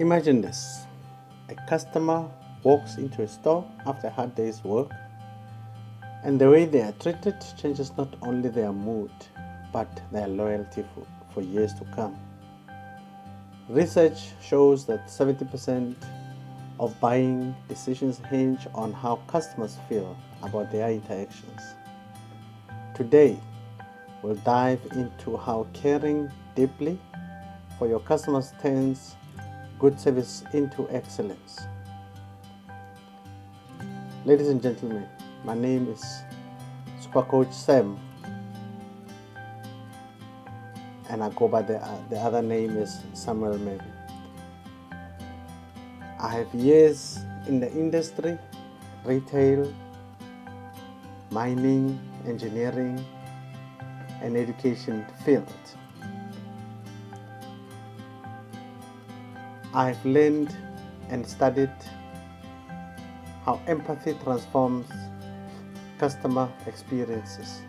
Imagine this: a customer walks into a store after a hard day's work, and the way they are treated changes not only their mood but their loyalty for years to come. Research shows that 70% of buying decisions hinge on how customers feel about their interactions. Today, we'll dive into how caring deeply for your customers turns good service into excellence. Ladies and gentlemen, my name is Super Coach Sam, and I go by the other name is Samuel Mary. I have years in the industry: retail, mining, engineering, and education field. I've learned and studied how empathy transforms customer experiences.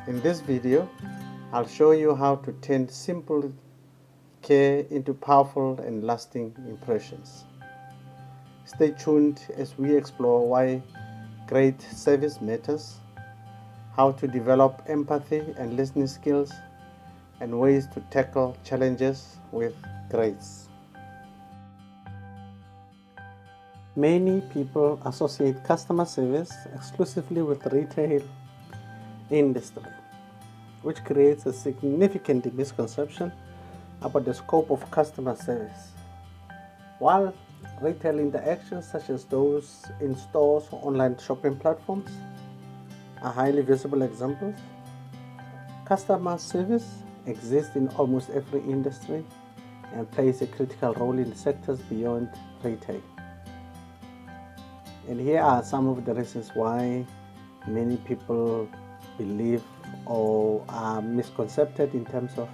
In this video, I'll show you how to turn simple care into powerful and lasting impressions. Stay tuned as we explore why great service matters, how to develop empathy and listening skills, and ways to tackle challenges with grace. Many people associate customer service exclusively with the retail industry, which creates a significant misconception about the scope of customer service. While retail interactions, such as those in stores or online shopping platforms, are highly visible examples, customer service exists in almost every industry and plays a critical role in sectors beyond retail. And here are some of the reasons why many people believe or are misconcepted in terms of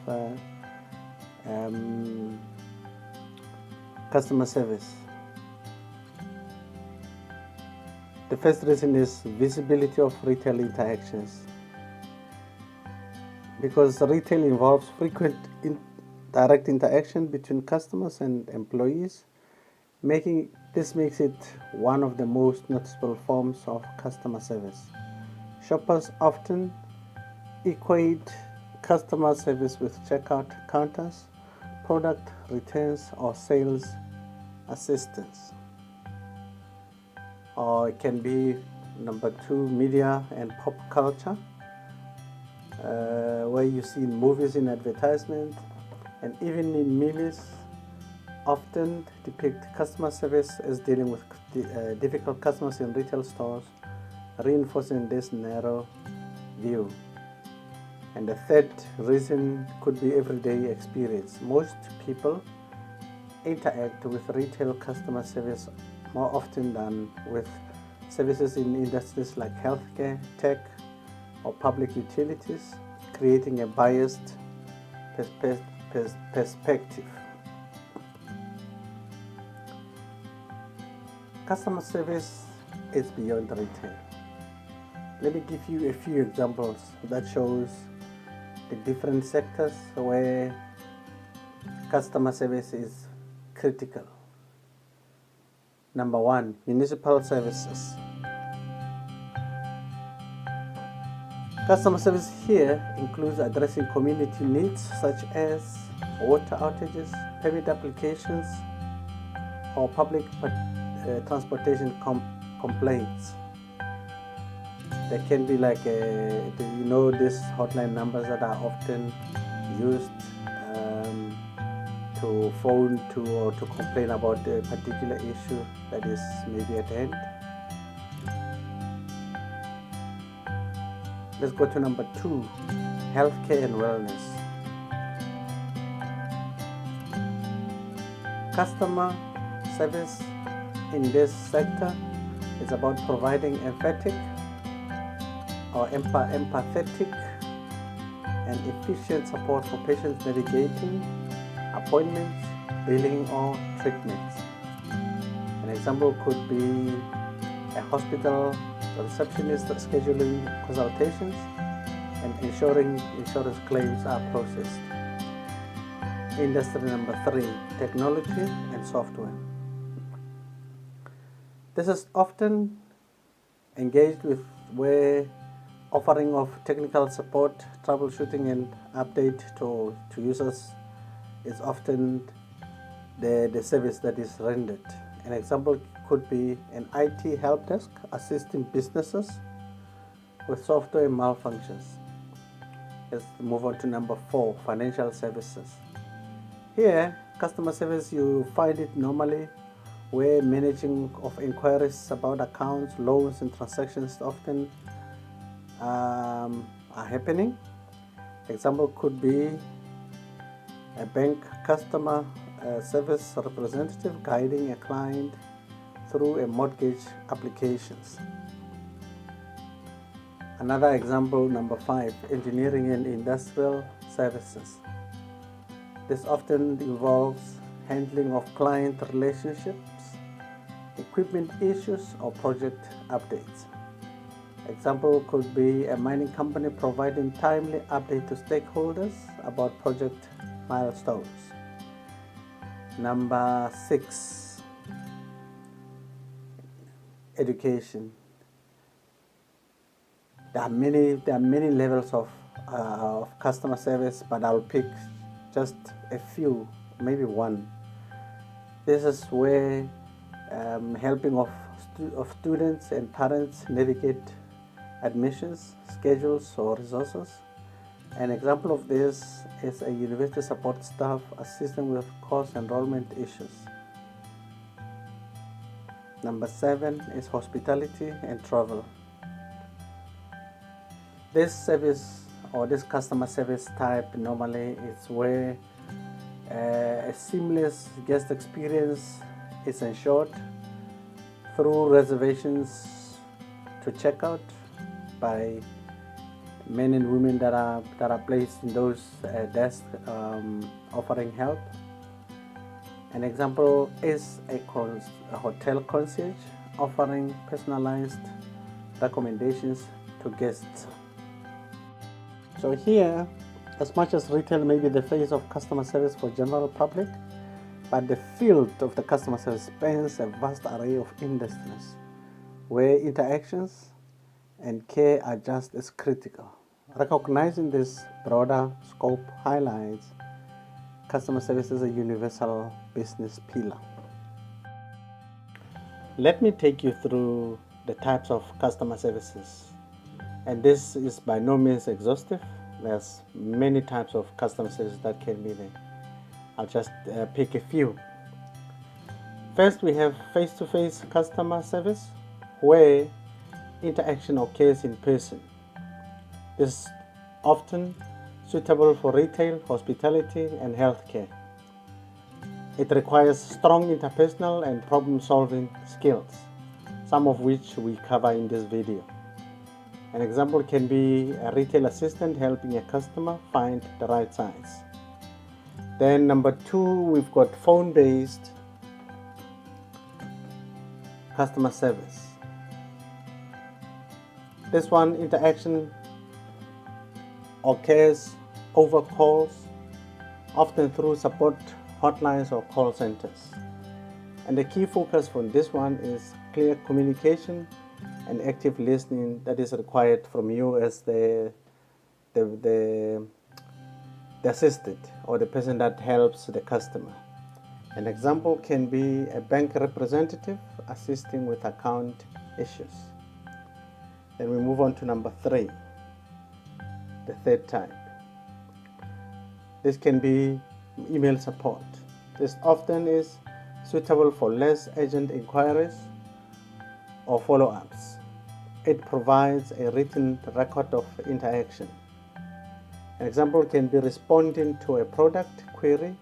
customer service. The first reason is visibility of retail interactions. Because retail involves frequent direct interaction between customers and employees, this makes it one of the most noticeable forms of customer service. Shoppers often equate customer service with checkout counters, product returns, or sales assistance. Or it can be number two, media and pop culture, where you see in movies, in advertisements, and even in movies often depict customer service as dealing with difficult customers in retail stores, reinforcing this narrow view. And the third reason could be everyday experience. Most people interact with retail customer service more often than with services in industries like healthcare, tech, or public utilities, creating a biased perspective. Customer service is beyond retail. Let me give you a few examples that shows the different sectors where customer service is critical. Number one, municipal services. Customer service here includes addressing community needs such as water outages, permit applications, or public transportation complaints. There can be like these hotline numbers that are often used to phone to or to complain about a particular issue that is maybe at hand. Let's go to number two, healthcare and wellness. Customer service in this sector is about providing empathetic and efficient support for patients navigating appointments, billing, or treatments. An example could be a hospital receptionist scheduling consultations and ensuring insurance claims are processed. Industry number 3, technology and software. This is often engaged with where offering of technical support, troubleshooting and update to users is often the service that is rendered. An example could be an IT help desk assisting businesses with software malfunctions. Let's move on to number 4, financial services. Here, customer service, you find it normally where managing of inquiries about accounts, loans and transactions often are happening. Example could be a bank customer service representative guiding a client through a mortgage applications. Another example, number 5, engineering and industrial services. This often involves handling of client relationships, equipment issues or project updates. Example could be a mining company providing timely update to stakeholders about project milestones. Number 6, education. There are many levels of customer service, but I'll pick just a few, maybe one. This is where helping of students and parents navigate admissions, schedules or resources. An example of this is a university support staff assisting with course enrollment issues. Number 7 is hospitality and travel. This service or this customer service type normally is where a seamless guest experience is ensured through reservations to checkout by men and women that are placed in those desks offering help. An example is a hotel concierge offering personalized recommendations to guests. So here, as much as retail may be the face of customer service for general public, but the field of the customer service spans a vast array of industries where interactions and care are just as critical. Recognizing this broader scope highlights customer service as a universal business pillar. Let me take you through the types of customer services. And this is by no means exhaustive. There's many types of customer service that can be there. I'll just pick a few. First, we have face-to-face customer service, where interaction occurs in person. This is often suitable for retail, hospitality, and healthcare. It requires strong interpersonal and problem-solving skills, some of which we cover in this video. An example can be a retail assistant helping a customer find the right size. Then number 2, we've got phone-based customer service. This one, interaction occurs over calls, often through support hotlines or call centers. And the key focus for this one is clear communication and active listening that is required from you as the assistant or the person that helps the customer. An example can be a bank representative assisting with account issues. Then we move on to number 3, the third type. This can be email support. This often is suitable for less urgent inquiries or follow-ups. It provides a written record of interaction. An example can be responding to a product query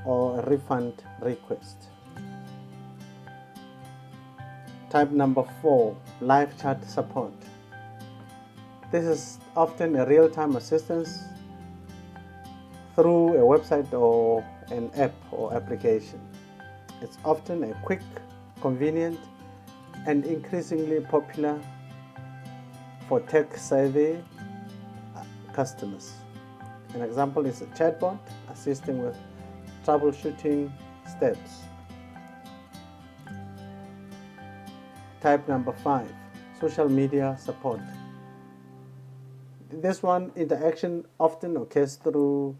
or a refund request. Type number 4, live chat support. This is often a real-time assistance through a website or an app or application. It's often a quick, convenient, and increasingly popular for tech-savvy customers. An example is a chatbot assisting with troubleshooting steps. Type number 5, social media support. This one, interaction often occurs through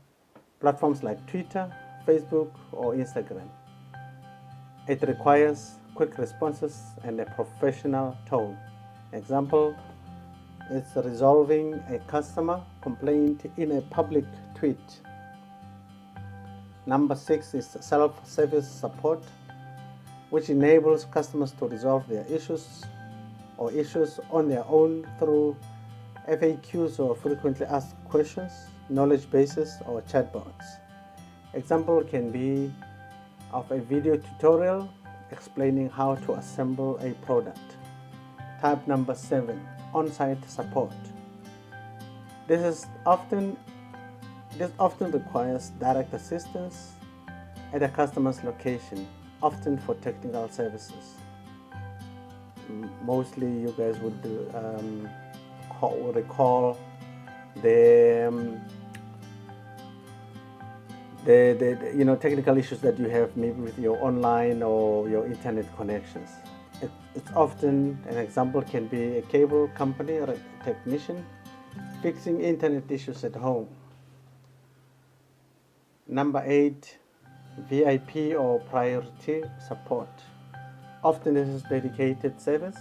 platforms like Twitter, Facebook, or Instagram. It requires quick responses and a professional tone. Example, it's resolving a customer complaint in a public tweet. Number 6 is self-service support, which enables customers to resolve their issues on their own through FAQs or frequently asked questions, knowledge bases, or chatbots. Example can be of a video tutorial explaining how to assemble a product. Type number 7, on-site support. This often requires direct assistance at a customer's location, often for technical services. Mostly you guys would recall the technical issues that you have maybe with your online or your internet connections. It's often, an example can be a cable company or a technician fixing internet issues at home. Number 8, VIP or priority support. Often this is dedicated service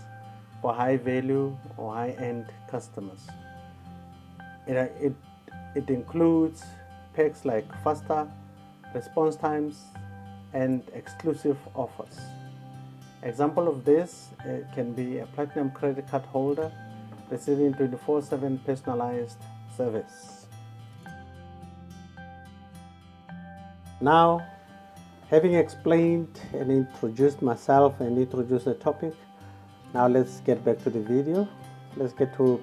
for high value or high end customers. It includes perks like faster response times and exclusive offers. Example of this can be a platinum credit card holder receiving 24/7 personalized service. Now, having explained and introduced myself and introduced the topic, now let's get back to the video. Let's get to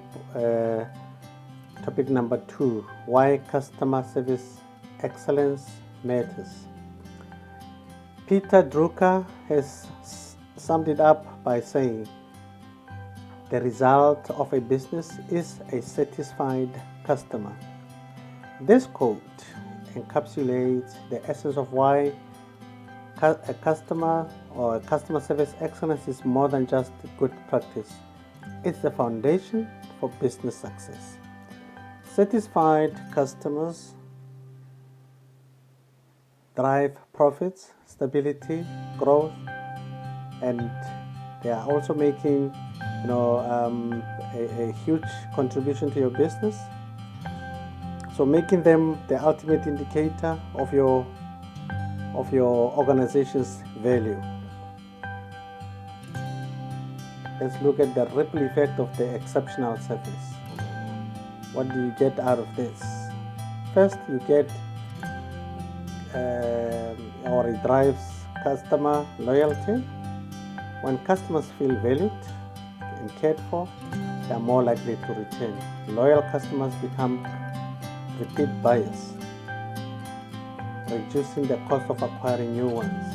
topic number 2, why customer service excellence matters. Peter Drucker has summed it up by saying, the result of a business is a satisfied customer. This quote encapsulates the essence of why a customer service excellence is more than just good practice. It's the foundation for business success. Satisfied customers drive profits, stability, growth, and they are also making a huge contribution to your business. So making them the ultimate indicator of your organization's value. Let's look at the ripple effect of the exceptional service. What do you get out of this? First, you get or it drives customer loyalty. When customers feel valued and cared for, they are more likely to return. Loyal customers become repeat buyers, reducing the cost of acquiring new ones.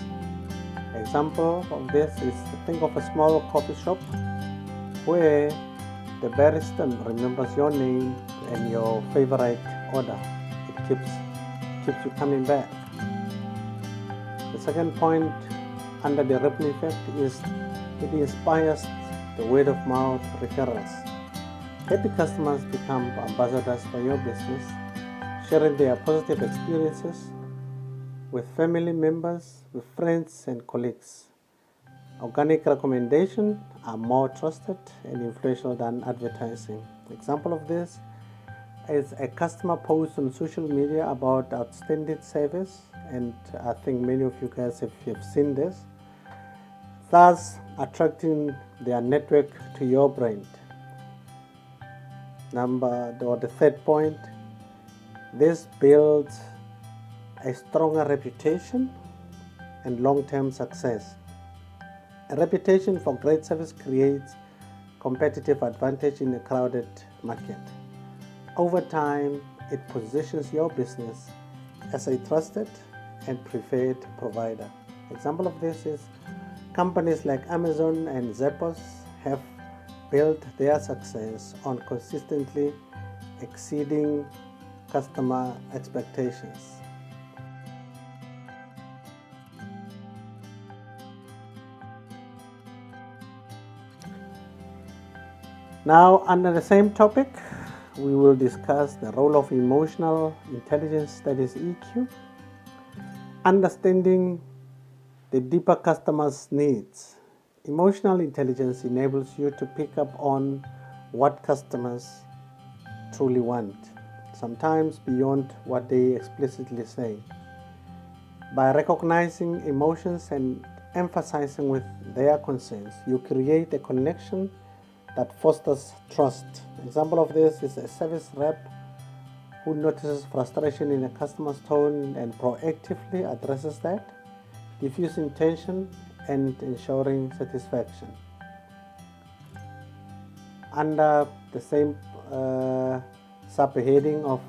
Example of this is, think of a small coffee shop where the barista remembers your name and your favorite order. It keeps you coming back. The second point under the ripple effect is it inspires the word of mouth referrals. Happy customers become ambassadors for your business, sharing their positive experiences with family members, with friends and colleagues. Organic recommendations are more trusted and influential than advertising. Example of this is a customer post on social media about outstanding service, and I think many of you guys have seen this, thus attracting their network to your brand. The third point, this builds a stronger reputation and long-term success. A reputation for great service creates competitive advantage in a crowded market. Over time, it positions your business as a trusted and preferred provider. Example of this is companies like Amazon and Zappos have built their success on consistently exceeding customer expectations. Now, under the same topic, we will discuss the role of emotional intelligence, that is EQ. Understanding the deeper customer's needs. Emotional intelligence enables you to pick up on what customers truly want, sometimes beyond what they explicitly say. By recognizing emotions and emphasizing with their concerns, you create a connection that fosters trust. An example of this is a service rep who notices frustration in a customer's tone and proactively addresses that, diffusing tension and ensuring satisfaction. Under the same subheading of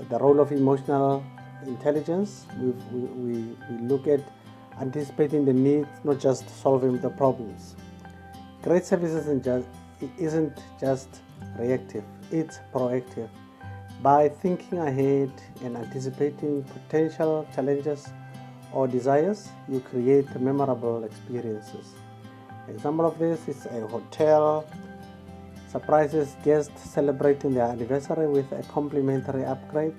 the role of emotional intelligence, we look at anticipating the needs, not just solving the problems. Great service isn't just reactive, it's proactive. By thinking ahead and anticipating potential challenges or desires, you create memorable experiences. Example of this is a hotel surprises guests celebrating their anniversary with a complimentary upgrade,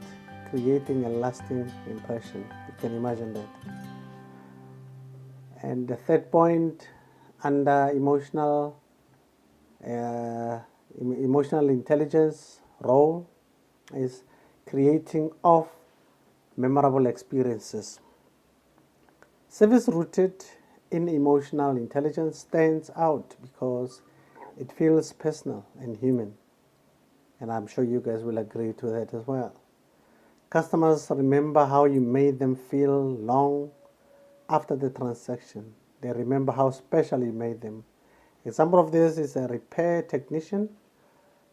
creating a lasting impression. You can imagine that. And the third point under emotional intelligence role is creating of memorable experiences. Service rooted in emotional intelligence stands out because it feels personal and human, and I'm sure you guys will agree to that as well. Customers remember how you made them feel long after the transaction. They remember how special you made them. Example of this is a repair technician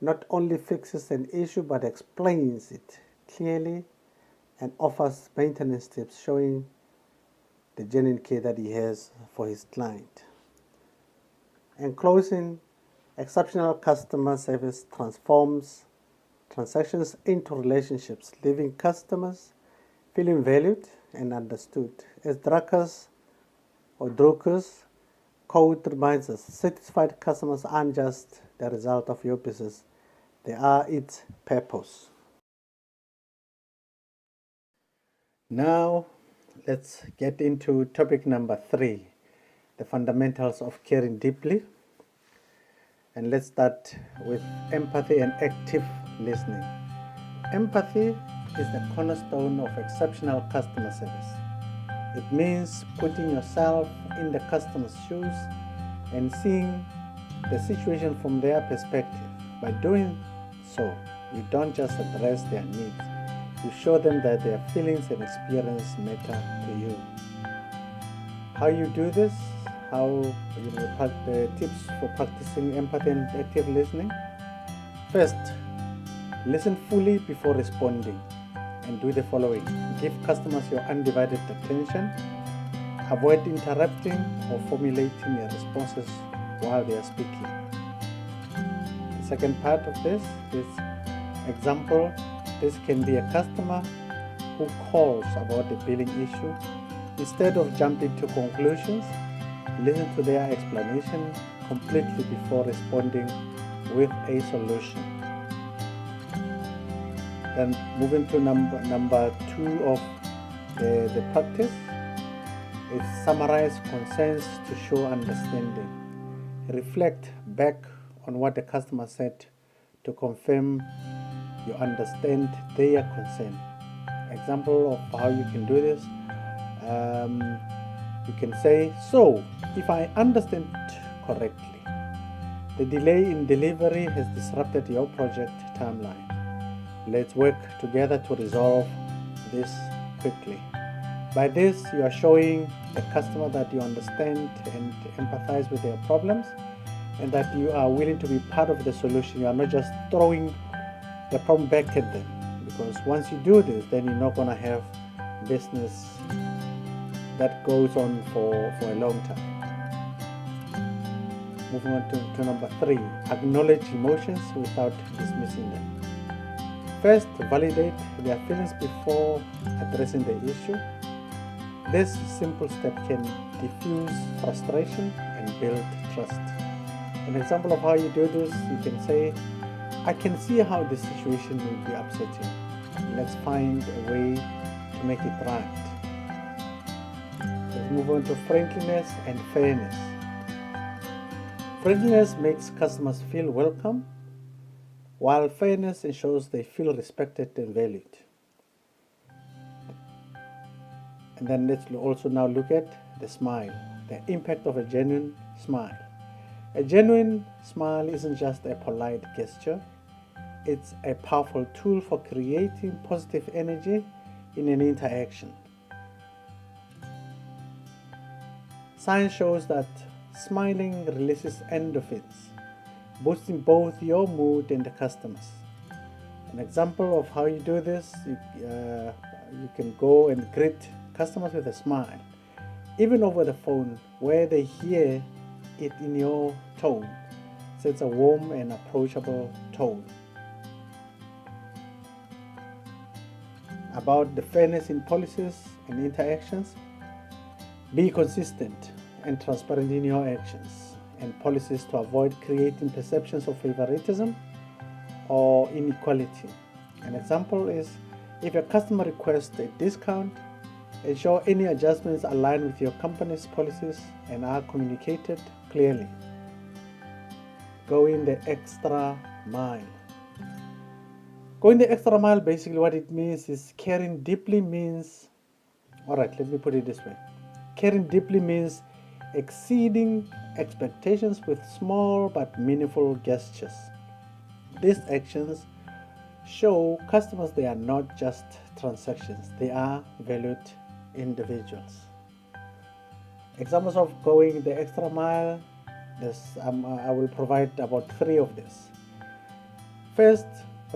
not only fixes an issue but explains it clearly and offers maintenance tips, showing the genuine care that he has for his client. In closing, exceptional customer service transforms transactions into relationships, leaving customers feeling valued and understood. As Drucker's quote reminds us, satisfied customers aren't just the result of your business, they are its purpose. Now, let's get into topic number 3, the fundamentals of caring deeply. And let's start with empathy and active listening. Empathy is the cornerstone of exceptional customer service. It means putting yourself in the customer's shoes and seeing the situation from their perspective. By doing so, you don't just address their needs, you show them that their feelings and experience matter to you. How you do this? The tips for practicing empathy and active listening? First, listen fully before responding and do the following. Give customers your undivided attention. Avoid interrupting or formulating your responses while they are speaking. The second part of this is example. This can be a customer who calls about the billing issue. Instead of jumping to conclusions, listen to their explanation completely before responding with a solution. Then moving to number 2 of the practice is summarize concerns to show understanding. Reflect back on what the customer said to confirm you understand their concern. Example of how you can do this. You can say, so if I understand correctly, the delay in delivery has disrupted your project timeline. Let's work together to resolve this quickly. By this, you are showing the customer that you understand and empathize with their problems and that you are willing to be part of the solution. You are not just throwing the problem back at them, because once you do this, then you're not going to have business that goes on for a long time. Moving on to number 3, acknowledge emotions without dismissing them. First, validate their feelings before addressing the issue. This simple step can diffuse frustration and build trust. An example of how you do this, you can say, I can see how this situation will be upsetting. Let's find a way to make it right. Let's move on to friendliness and fairness. Friendliness makes customers feel welcome, while fairness ensures they feel respected and valued. And then let's also now look at the smile, the impact of a genuine smile. A genuine smile isn't just a polite gesture, it's a powerful tool for creating positive energy in an interaction. Science shows that smiling releases endorphins, boosting both your mood and the customers. An example of how you do this, you can go and greet customers with a smile, even over the phone, where they hear it in your tone. So it's a warm and approachable tone. About the fairness in policies and interactions, be consistent and transparent in your actions and policies to avoid creating perceptions of favoritism or inequality. An example is, if a customer requests a discount, ensure any adjustments align with your company's policies and are communicated clearly. Going the extra mile. Going the extra mile, basically what it means is caring deeply means, alright, let me put it this way. Caring deeply means exceeding expectations with small but meaningful gestures. These actions show customers they are not just transactions, they are valued individuals. Examples of going the extra mile, I will provide about 3 of these. First,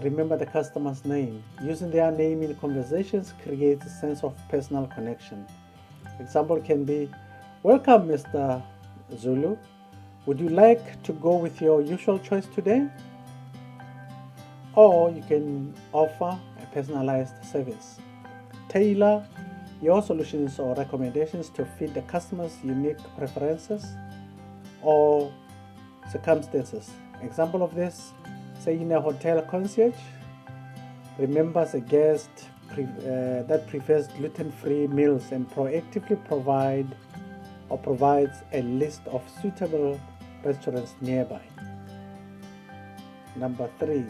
remember the customer's name. Using their name in conversations creates a sense of personal connection. Example can be, welcome Mr. Zulu. Would you like to go with your usual choice today? Or you can offer a personalized service. Tailor your solutions or recommendations to fit the customer's unique preferences or circumstances. Example of this, say in a hotel concierge, remembers a guest that prefers gluten-free meals and proactively provides a list of suitable restaurants nearby. Number 3,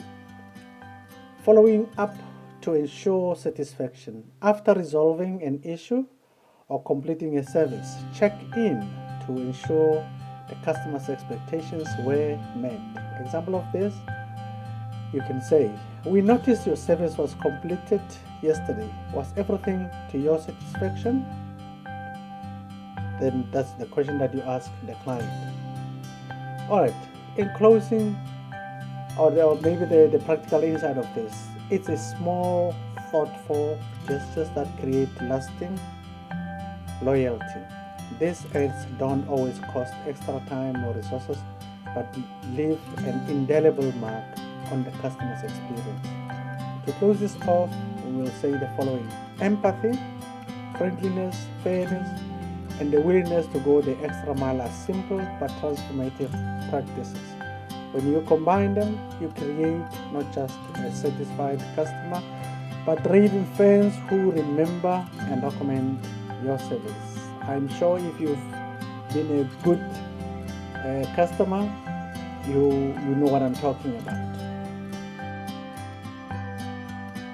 following up to ensure satisfaction. After resolving an issue or completing a service, check in to ensure the customer's expectations were met. Example of this, you can say, we noticed your service was completed yesterday. Was everything to your satisfaction? Then that's the question that you ask the client. Alright, in closing, or maybe the practical insight of this, it's a small, thoughtful gestures that create lasting loyalty. These acts don't always cost extra time or resources, but leave an indelible mark on the customer's experience. To close this off, we will say the following: empathy, friendliness, fairness, and the willingness to go the extra mile are simple but transformative practices. When you combine them, you create not just a satisfied customer, but raving fans who remember and recommend your service. I'm sure if you've been a good customer, you know what I'm talking about.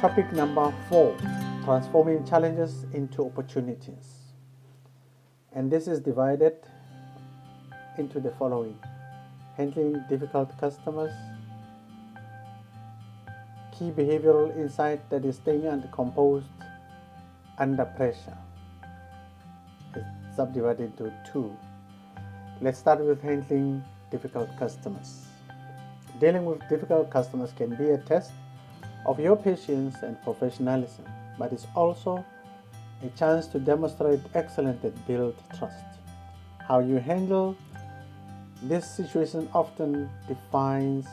Topic number 4, transforming challenges into opportunities. And this is divided into the following: handling difficult customers, key behavioral insight that is staying composed under pressure. It's subdivided into 2. Let's start with handling difficult customers. Dealing with difficult customers can be a test of your patience and professionalism, but it's also a chance to demonstrate excellence and build trust. How you handle this situation often defines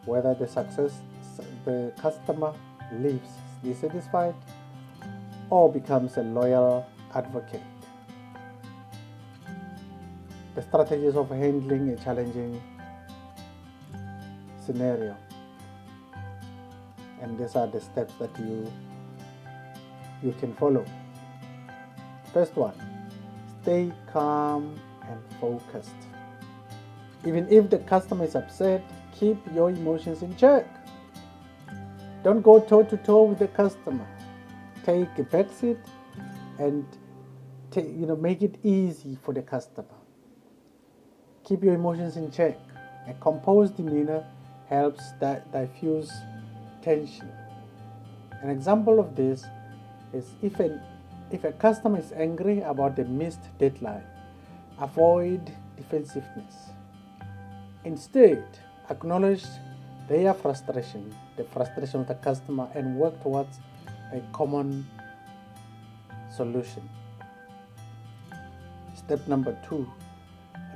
whether the customer leaves dissatisfied or becomes a loyal advocate. The strategies of handling a challenging scenario. And these are the steps that you can follow. First one, stay calm and focused. Even if the customer is upset, keep your emotions in check. Don't go toe to toe with the customer. Take a back seat and make it easy for the customer. Keep your emotions in check. A composed demeanor helps diffuse tension. An example of this is if a customer is angry about a missed deadline, avoid defensiveness. Instead, acknowledge their frustration, the frustration of the customer, and work towards a common solution. Step number 2,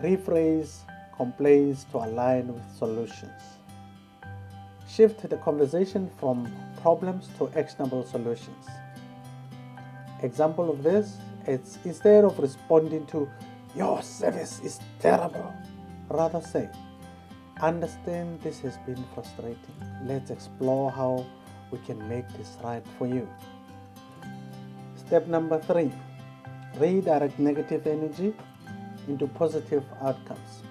rephrase complaints to align with solutions. Shift the conversation from problems to actionable solutions. Example of this, it's instead of responding to "your service is terrible," rather say, "understand this has been frustrating. Let's explore how we can make this right for you." Step number 3, redirect negative energy into positive outcomes.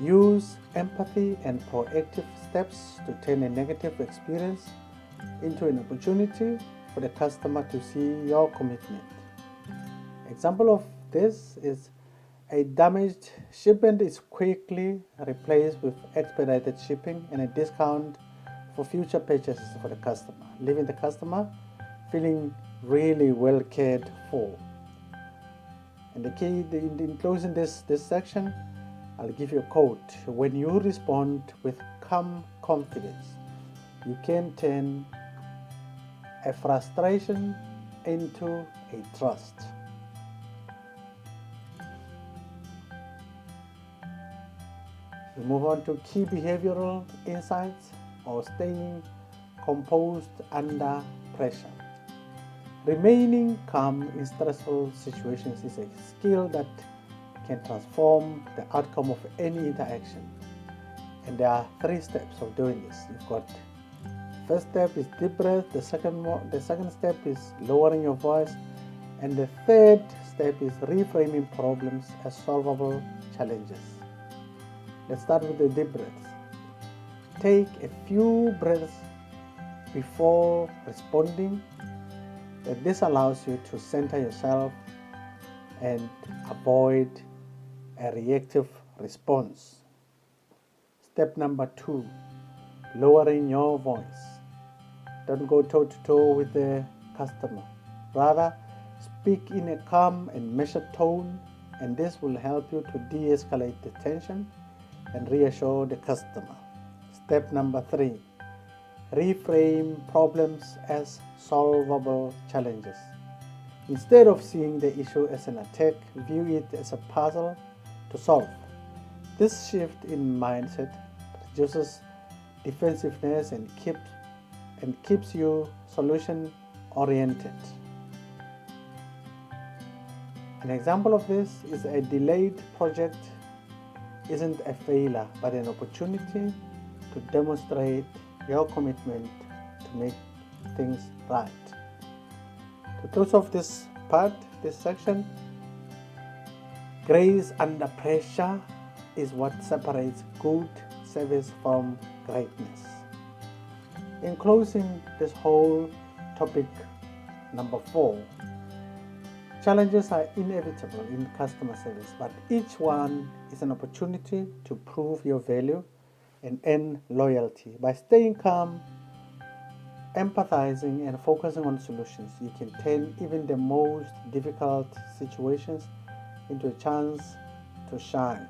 Use empathy and proactive steps to turn a negative experience into an opportunity for the customer to see your commitment. Example of this is a damaged shipment is quickly replaced with expedited shipping and a discount for future purchases for the customer, leaving the customer feeling really well cared for. And the key in closing this section, I'll give you a quote. When you respond with calm confidence, you can turn a frustration into a trust. We move on to key behavioral insights or staying composed under pressure. Remaining calm in stressful situations is a skill that can transform the outcome of any interaction. And there are 3 steps of doing this. You've got first step is deep breath, the second step is lowering your voice, and the third step is reframing problems as solvable challenges. Let's start with the deep breaths. Take a few breaths before responding. This allows you to center yourself and avoid a reactive response. Step number 2, lowering your voice. Don't go toe to toe with the customer. Rather, speak in a calm and measured tone, and this will help you to de-escalate the tension and reassure the customer. Step number 3, reframe problems as solvable challenges. Instead of seeing the issue as an attack, view it as a puzzle to solve. This shift in mindset reduces defensiveness and keeps you solution oriented. An example of this is a delayed project isn't a failure but an opportunity to demonstrate your commitment to make things right. To close off this section, grace under pressure is what separates good service from greatness. In closing this whole topic number 4, challenges are inevitable in customer service, but each one is an opportunity to prove your value and earn loyalty. By staying calm, empathizing, and focusing on solutions, you can turn even the most difficult situations into a chance to shine.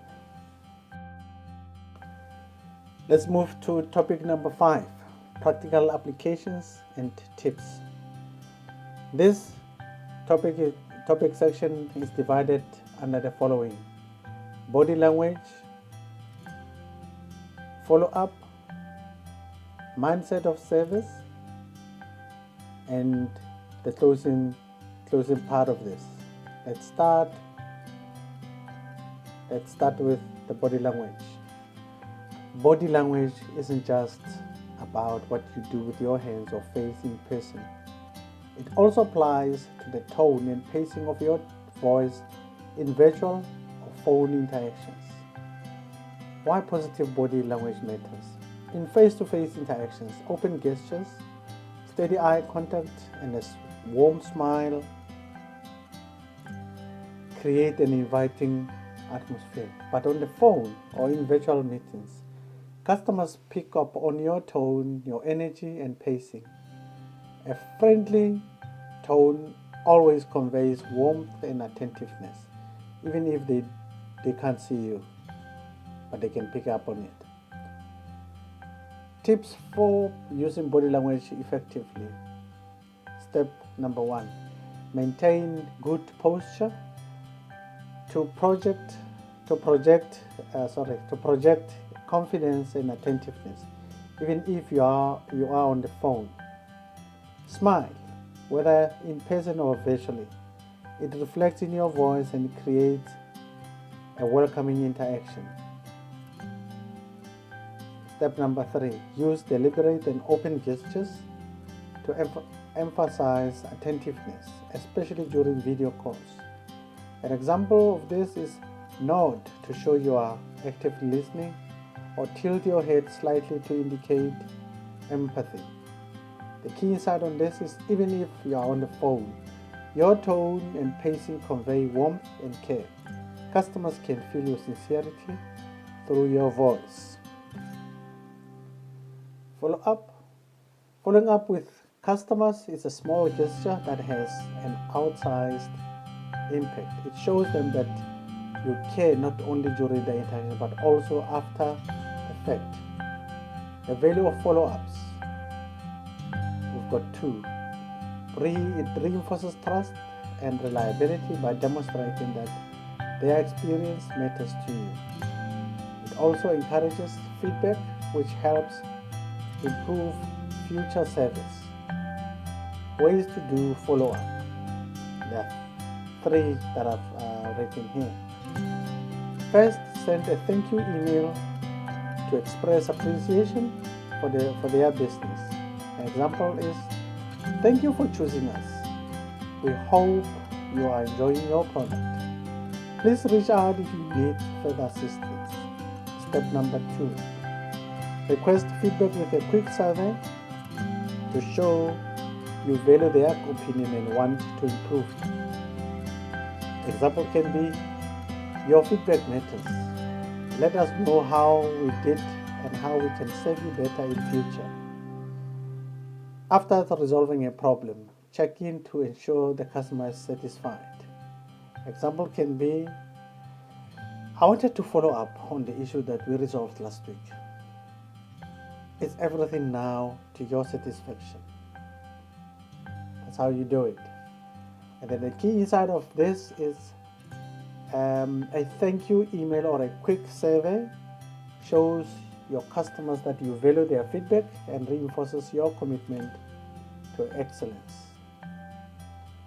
Let's move to topic number 5, practical applications and tips. This topic section is divided under the following: body language, follow-up, mindset of service, and the closing part of this. Let's start with the body language. Body language isn't just about what you do with your hands or face in person. It also applies to the tone and pacing of your voice in virtual or phone interactions. Why positive body language matters? In face-to-face interactions, open gestures, steady eye contact, and a warm smile create an inviting atmosphere. But on the phone or in virtual meetings, customers pick up on your tone, your energy, and pacing. A friendly tone always conveys warmth and attentiveness, even if they can't see you, but they can pick up on it. Tips for using body language effectively. Step number 1, maintain good posture to project confidence and attentiveness, even if you are on the phone. Smile, whether in person or virtually. It reflects in your voice and creates a welcoming interaction. Step number 3, use deliberate and open gestures to emphasize attentiveness, especially during video calls. An example of this is nod to show you are actively listening, or tilt your head slightly to indicate empathy. The key insight on this is even if you are on the phone, your tone and pacing convey warmth and care. Customers can feel your sincerity through your voice. Following up with customers is a small gesture that has an outsized impact. It shows them that you care not only during the interaction but also after the fact. The value of follow-ups. We've got 2. It reinforces trust and reliability by demonstrating that their experience matters to you. It also encourages feedback, which helps improve future service. Ways to do follow-up. There are 3 that I've written here. First, send a thank you email to express appreciation for their business. An example is, thank you for choosing us. We hope you are enjoying your product. Please reach out if you need further assistance. Step number 2, request feedback with a quick survey to show you value their opinion and want to improve. Example can be, your feedback matters. Let us know how we did and how we can serve you better in future. After resolving a problem, check in to ensure the customer is satisfied. Example can be, I wanted to follow up on the issue that we resolved last week. Is everything now to your satisfaction? That's how you do it. And then the key inside of this is a thank you email or a quick survey shows your customers that you value their feedback and reinforces your commitment to excellence.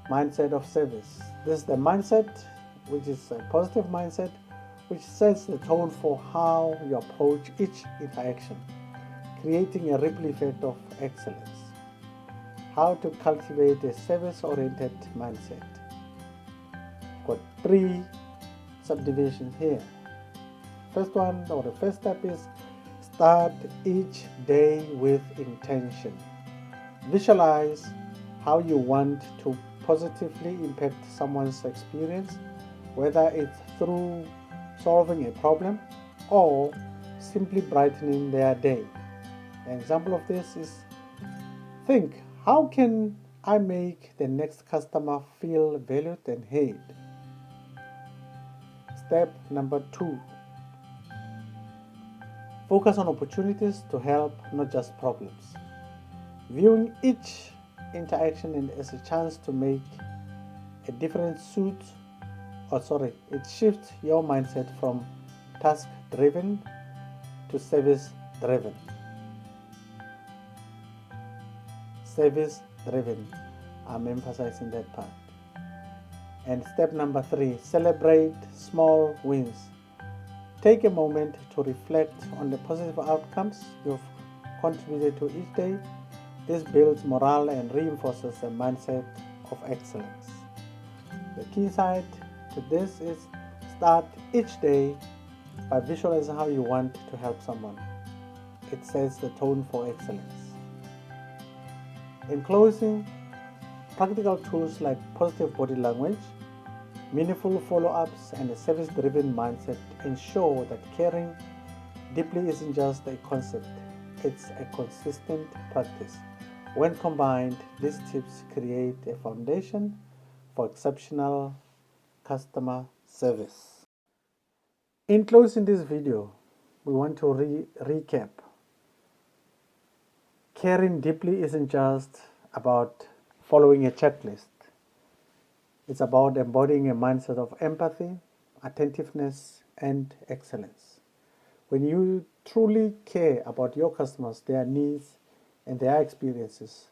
Mindset of service. This is the mindset, which is a positive mindset, which sets the tone for how you approach each interaction, creating a ripple effect of excellence. How to cultivate a service-oriented mindset. I've got 3 subdivisions here. First one, or the first step is, start each day with intention. Visualize how you want to positively impact someone's experience, whether it's through solving a problem or simply brightening their day. An example of this is, think, how can I make the next customer feel valued and heard? Step number 2, focus on opportunities to help, not just problems. Viewing each interaction as a chance to make a difference it shifts your mindset from task-driven to service-driven. Service-driven, I'm emphasizing that part. And step number 3, celebrate small wins. Take a moment to reflect on the positive outcomes you've contributed to each day. This builds morale and reinforces a mindset of excellence. The key side to this is start each day by visualizing how you want to help someone. It sets the tone for excellence. In closing, practical tools like positive body language, meaningful follow-ups, and a service-driven mindset ensure that caring deeply isn't just a concept, it's a consistent practice. When combined, these tips create a foundation for exceptional customer service. In closing this video, we want to recap. Caring deeply isn't just about following a checklist. It's about embodying a mindset of empathy, attentiveness, and excellence. When you truly care about your customers, their needs, and their experiences,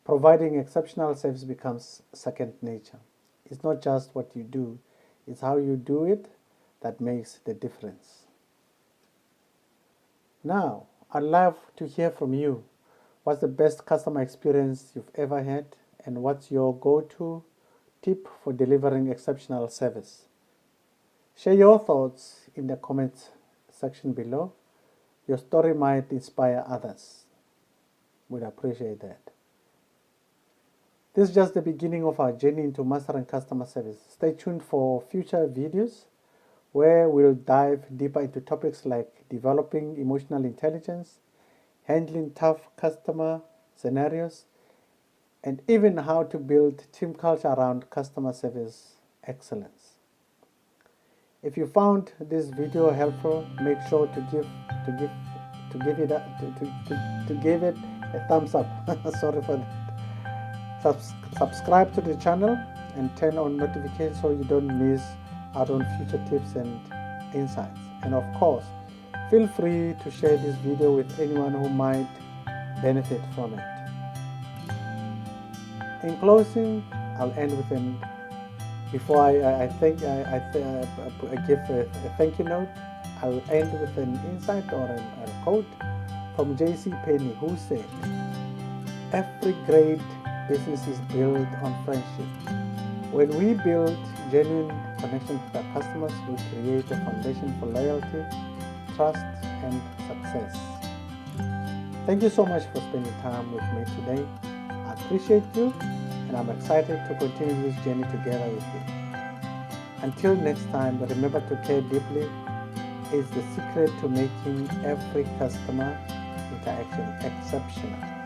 providing exceptional service becomes second nature. It's not just what you do, it's how you do it that makes the difference. Now, I'd love to hear from you. What's the best customer experience you've ever had, and what's your go-to tip for delivering exceptional service? Share your thoughts in the comments section below. Your story might inspire others. We'd appreciate that. This is just the beginning of our journey into mastering customer service. Stay tuned for future videos where we'll dive deeper into topics like developing emotional intelligence, handling tough customer scenarios, and even how to build team culture around customer service excellence. If you found this video helpful, make sure to give it a thumbs up. Sorry for that. Subscribe to the channel and turn on notifications so you don't miss out on future tips and insights. And of course, feel free to share this video with anyone who might benefit from it. In closing, I'll end with before I give a thank you note, I'll end with an insight or a quote from J.C. Penney, who said, "Every great business is built on friendship. When we build genuine connection with our customers, we create a foundation for loyalty, trust, and success." Thank you so much for spending time with me today. I appreciate you, and I'm excited to continue this journey together with you. Until next time, remember to care deeply is the secret to making every customer interaction exceptional.